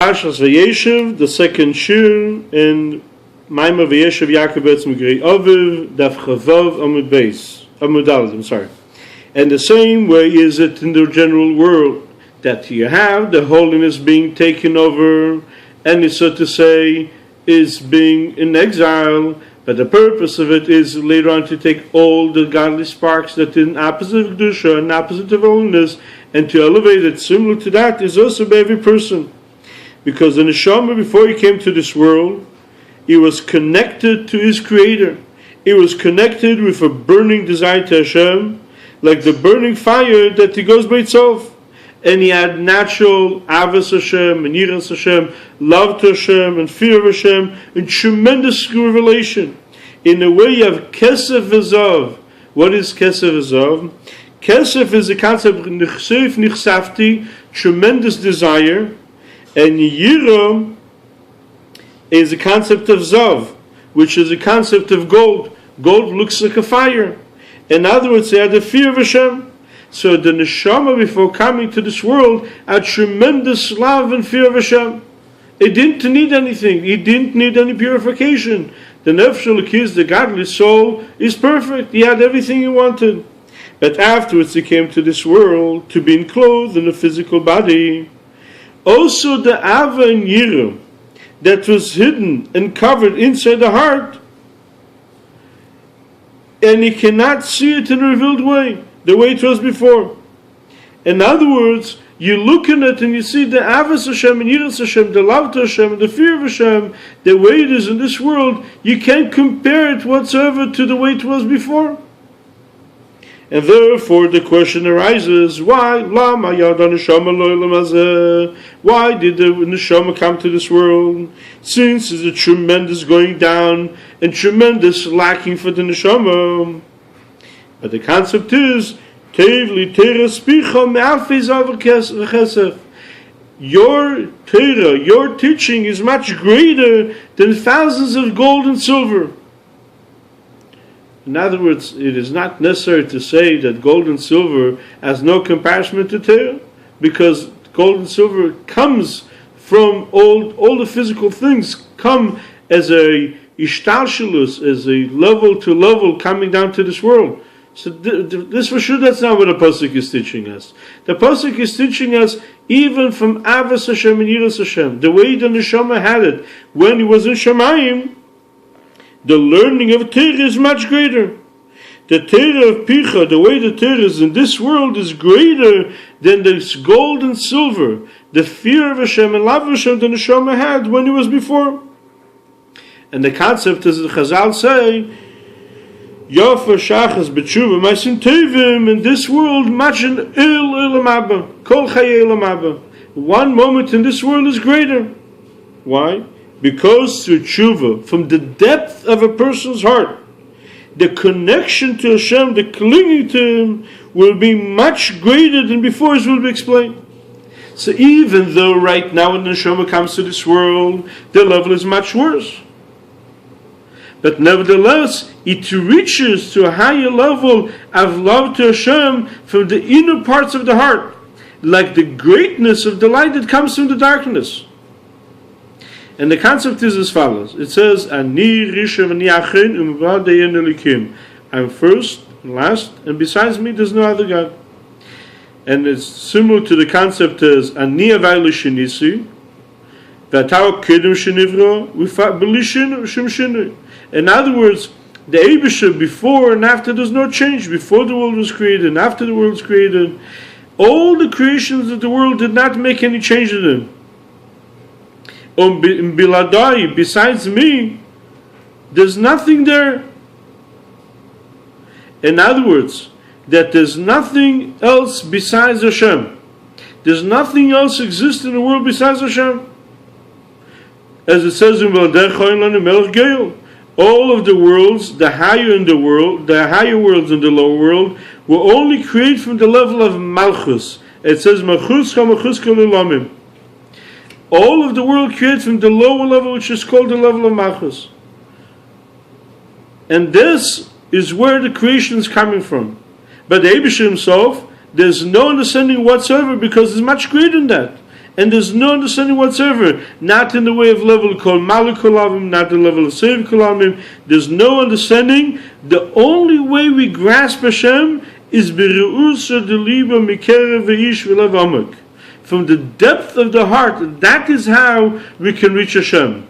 Parshas Vayeshev, the second shir in Maimah Vayeshev Yaakov Beitz Migrei Aviv Daf Chavav Amud Beis Amud Daled. I'm sorry. And the same way is it in the general world that you have the holiness being taken over, and it's so to say is being in exile. But the purpose of it is later on to take all the godly sparks that in opposite of Kedusha and opposite of holiness, and to elevate it. Similar to that is also by every person. Because the neshama, before he came to this world, he was connected to his Creator. He was connected with a burning desire to Hashem, like the burning fire that he goes by itself. And he had natural avos Hashem and yiras Hashem, love to Hashem and fear of Hashem, and tremendous revelation. In a way you have kesef v'zav. What is kesef v'zav? Kesef is the concept of nichsef nichsafti, tremendous desire. And Yira is a concept of Zav, which is a concept of gold. Gold looks like a fire. In other words, they had the fear of Hashem. So the neshama, before coming to this world, had tremendous love and fear of Hashem. It didn't need anything. It didn't need any purification. The nefesh elokis, the godly soul, is perfect. He had everything he wanted. But afterwards he came to this world to be enclosed in a physical body. Also the Ava and Yira that was hidden and covered inside the heart, and he cannot see it in a revealed way, the way it was before. In other words, you look in it and you see the Avos Hashem and Yiras Hashem, the love to Hashem and the fear of Hashem, the way it is in this world. You can't compare it whatsoever to the way it was before. And therefore the question arises, why? Why did the neshama come to this world? Since there's a tremendous going down and tremendous lacking for the neshama. But the concept is, your Torah, your teaching is much greater than thousands of gold and silver. In other words, it is not necessary to say that gold and silver has no comparison to Torah, because gold and silver comes from all the physical things come as a ishtalshelus, as a level to level coming down to this world. So this for sure, that's not what the pasuk is teaching us. The pasuk is teaching us even from Avos Hashem and Yiras Hashem, the way the neshama had it when he was in Shamayim. The learning of Torah is much greater. The Torah of Picha, the way the Torah is in this world, is greater than this gold and silver. The fear of Hashem and love of Hashem the neshama had when he was before. And the concept is, the Chazal say, Yofa Shachas B'tshuva Ma'asim Tovim, in this world, much in Elam Abba, Kol Chayei Elam Abba. One moment in this world is greater. Why? Because through tshuva, from the depth of a person's heart, the connection to Hashem, the clinging to Him, will be much greater than before, as will be explained. So even though right now when the neshama comes to this world, the level is much worse, but nevertheless, it reaches to a higher level of love to Hashem from the inner parts of the heart, like the greatness of the light that comes from the darkness. And the concept is as follows. It says, Ani Rishon Ani Achin Umvad Deyin Elikim. I'm first and last, and besides me there's no other God. And it's similar to the concept as Ani Avai L'Shinisi, V'atao Kedem Shenivro, B'Lishin Shem Shinui. In other words, the Eibusha, before and after, there's no change. Before the world was created and after the world was created, all the creations of the world did not make any change in them. Biladai, besides me, there's nothing there. In other words, that there's nothing else besides Hashem. There's nothing else exists in the world besides Hashem. As it says in all of the worlds, the higher in the world, the higher worlds and the lower world, were only created from the level of Malchus. It says Malchus HaMalchus K'Olamim. All of the world created from the lower level, which is called the level of Malchus. And this is where the creation is coming from. But the Eibusha himself, there's no understanding whatsoever, because it's much greater than that. and there's no understanding whatsoever, not in the way of level called Maluk Olamim, not the level of Sev Olamim. There's no understanding. The only way we grasp Hashem is B'Re'usa Deliba Mikere Veish V'Lev Amak. From the depth of the heart, that is how we can reach Hashem.